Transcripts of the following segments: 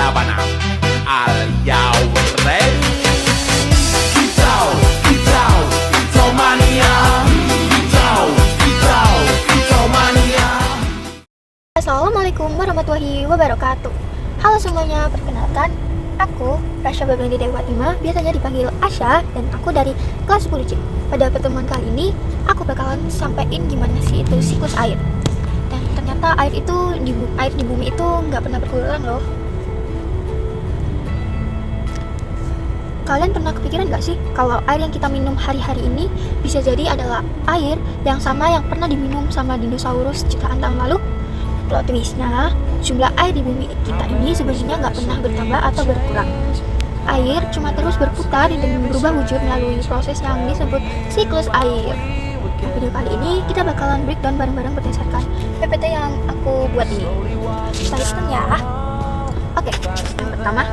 Sabana. Are you ready? Kicau, kicau, kicau mania. Kicau, kicau, kicau mania. Assalamualaikum warahmatullahi wabarakatuh. Halo semuanya, perkenalkan aku Rasya Babandi Dewatima, biasanya dipanggil Asya, dan aku dari kelas 10C. Pada pertemuan kali ini aku bakalan sampaikan gimana sih itu siklus air. Dan ternyata air di bumi itu nggak pernah berulang loh. Kalian pernah kepikiran gak sih kalau air yang kita minum hari-hari ini bisa jadi adalah air yang sama yang pernah diminum sama dinosaurus jutaan tahun lalu? Plot twistnya, jumlah air di bumi kita ini sebenarnya nggak pernah bertambah atau berkurang. Air cuma terus berputar dan berubah wujud melalui proses yang disebut siklus air. Di video kali ini kita bakalan breakdown bareng-bareng berdasarkan PPT yang aku buat ini. Kita listen ya. Oke, yang pertama,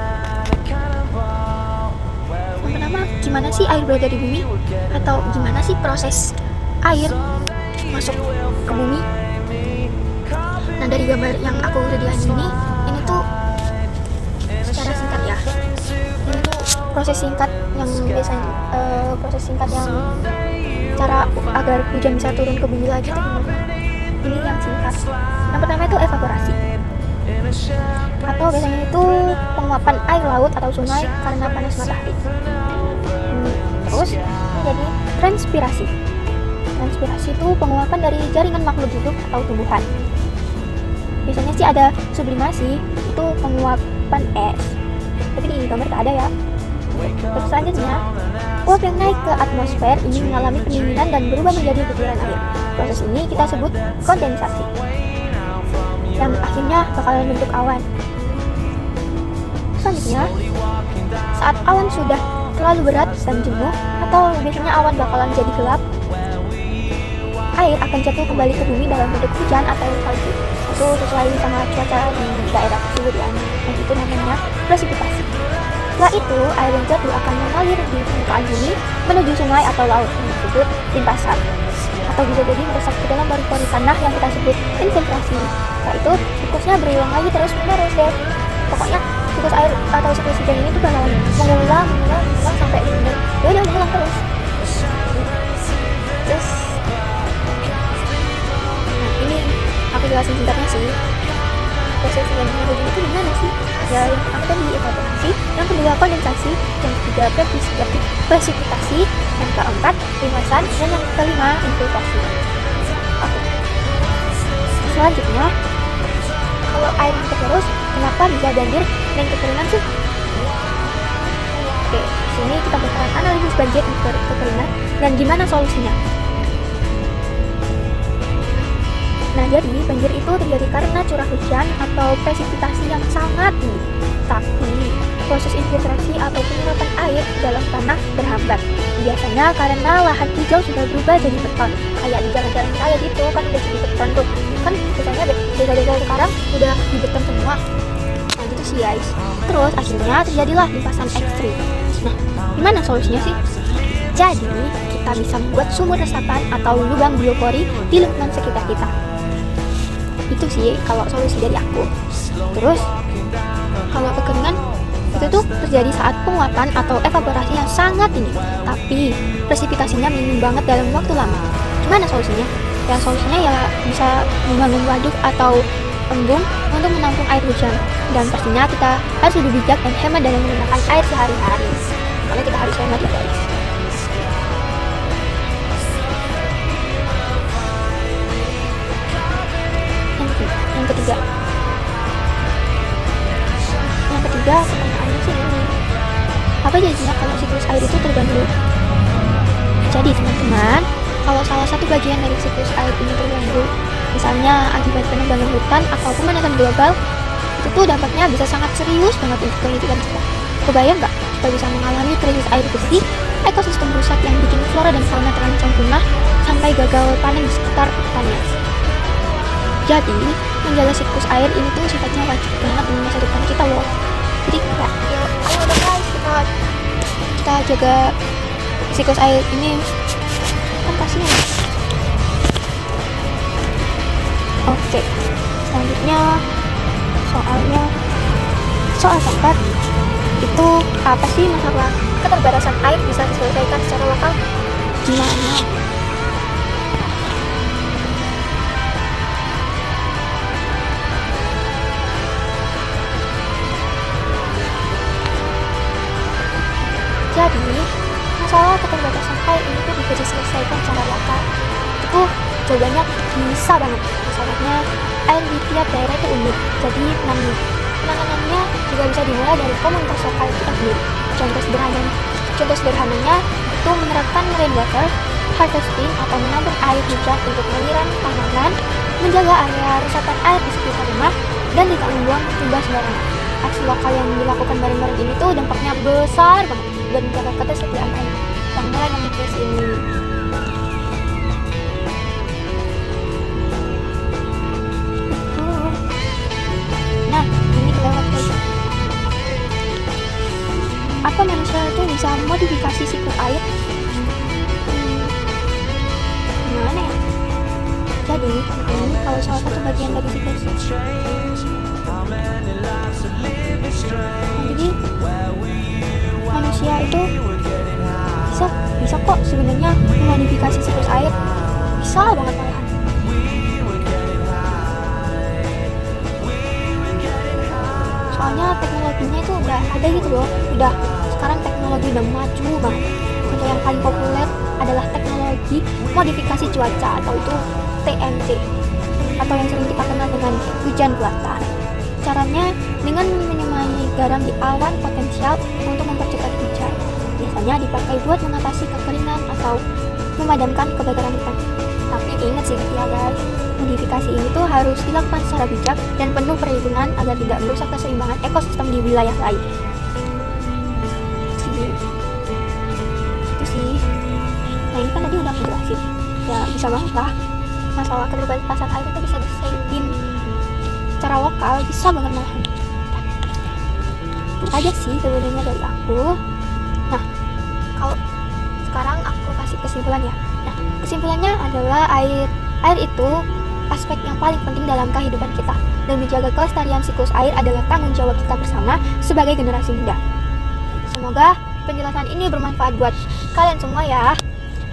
gimana sih air berada di bumi? Atau gimana sih proses air masuk ke bumi? Nah, dari gambar yang aku sediain ini tuh secara singkat ya. Ini tuh proses singkat yang biasanya yang cara agar hujan bisa turun ke bumi lagi tuh gimana? Ini yang singkat. Yang pertama itu evaporasi. Atau biasanya itu penguapan air laut atau sungai karena panas matahari. Terus jadi transpirasi. Transpirasi itu penguapan dari jaringan makhluk hidup atau tumbuhan. Biasanya sih ada sublimasi, itu penguapan es. Tapi di gambar tak ada ya. Terus selanjutnya, uap yang naik ke atmosfer ini mengalami pendinginan dan berubah menjadi butiran air. Proses ini kita sebut kondensasi, yang akhirnya bakalan bentuk awan. Selanjutnya, saat awan sudah terlalu berat dan jenuh, atau biasanya awan bakalan jadi gelap, air akan jatuh kembali ke bumi dalam bentuk hujan atau salju. Itu sesuai sama cuaca di daerah tersebut ya. Dan itu namanya presipitasi. Setelah itu, air yang jatuh akan mengalir di permukaan bumi menuju sungai atau laut yang disebut limpasan. Atau bisa jadi meresap ke dalam paru-paru tanah yang kita sebut infiltrasi. Setelah itu, siklusnya berulang lagi terus menerus deh. Pokoknya siklus air atau siklus hujan ini tuh bakalan mengulang sampai benar. Ya udah mengulang terus. Terus ini aku jelasin singkatnya sih. Proses hujan itu gimana sih? Ya, yang pertama tadi evaporasi, yang kedua kondensasi, yang ketiga presipitasi, yang keempat limpasan, dan yang kelima infiltrasi. Oke. Selanjutnya, kalau air terus, kenapa bisa banjir dan kekeringan sih? Oke, sini kita bakalan analisis banjir dan kekeringan dan gimana solusinya. Nah, jadi banjir itu terjadi karena curah hujan atau presipitasi yang sangat tinggi. Tapi proses infiltrasi atau penyerapan air dalam tanah berhambat. Biasanya karena lahan hijau sudah berubah jadi beton. Kayak di jalan-jalan raya gitu kan udah jadi beton tuh. Kan biasanya desa-desa sekarang udah di beton semua. Nah gitu sih guys. Terus akhirnya terjadilah limpasan ekstrim. Nah, gimana solusinya sih? Jadi kita bisa membuat sumur resapan atau lubang biopori di lingkungan sekitar kita. Itu sih kalau solusi dari aku. Terus kalau kekeringan itu tuh terjadi saat penguapan atau evaporasi yang sangat tinggi, tapi presipitasinya minim banget dalam waktu lama. Gimana solusinya? Ya solusinya ya bisa membangun waduk atau embung untuk menampung air hujan. Dan pastinya kita harus lebih bijak dan hemat dalam menggunakan air sehari-hari. Karena kita harus hemat ya guys. Yang ketiga pertanyaannya sih ini, apa jadinya kalau siklus air itu terganggu? Jadi teman-teman, kalau salah satu bagian dari siklus air ini terganggu, misalnya akibat penebangan hutan atau pemanasan global, itu tuh dampaknya bisa sangat serius banget untuk kehidupan kita. Kebayang nggak kita bisa mengalami krisis air bersih, ekosistem rusak yang bikin flora dan fauna terancam punah, sampai gagal panen di sekitar pertanian. Jadi, menjaga siklus air ini tuh sifatnya wajib banget di masa depan kita loh. Jadi ya, ayo dong guys, kita jaga siklus air ini. Kan kasihan. Oke, selanjutnya soalnya soal sangkar, itu apa sih masalah keterbatasan air bisa diselesaikan secara lokal? Gimana? Jadi, masalah keterbatasan air ini tuh bisa diselesaikan secara lokal. Itu jawabannya bisa banget. Masalahnya, air di tiap daerah itu unik, jadi penanganannya juga bisa dimulai dari komunitas lokal kita sendiri. Contoh sederhananya itu menerapkan rainwater harvesting atau menampung air hujan untuk aliran tanaman, menjaga area resapan air di sekitar rumah, dan tidak membuang limbah sembarangan. Aksi lokal yang dilakukan bareng-bareng ini tuh dampaknya besar banget dan menjaga ketersediaan air yang mulai menipis ini. Nah, ini kelewat guys. Apa manusia itu bisa modifikasi siklus air? Gimana ya? Jadi, ini kalau salah satu bagian dari siklus. Jadi, manusia itu bisa kok sebenarnya memodifikasi siklus air. Bisa banget malahan. Soalnya teknologinya itu udah ada gitu loh. Sekarang teknologi udah maju banget. Contoh yang paling populer adalah teknologi modifikasi cuaca atau itu TMC, atau yang sering kita kenal dengan hujan buatan. Caranya dengan menyemai garam di awan potensial untuk mempercepat hujan. Biasanya dipakai buat mengatasi kekeringan atau memadamkan kebakaran hutan. Tapi ingat sih ya guys, modifikasi ini tuh harus dilakukan secara bijak dan penuh perhitungan agar tidak merusak keseimbangan ekosistem di wilayah lain. Itu sih. Nah ini kan tadi udah menjelasin. Ya bisa banget lah. Masalah keterbatasan air itu bisa diselesaikan secara lokal, bisa banget malahan. Itu aja sih sebenarnya dari aku. Nah, kalau sekarang aku kasih kesimpulan ya. Nah, kesimpulannya adalah air itu aspek yang paling penting dalam kehidupan kita, dan menjaga kelestarian siklus air adalah tanggung jawab kita bersama sebagai generasi muda. Semoga penjelasan ini bermanfaat buat kalian semua ya.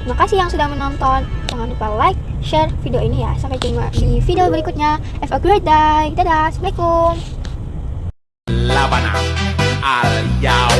Terima kasih yang sudah menonton. Jangan lupa like, share video ini ya. Sampai jumpa di video berikutnya. Have a great day. Dadah. Assalamualaikum. Labanang al Yaw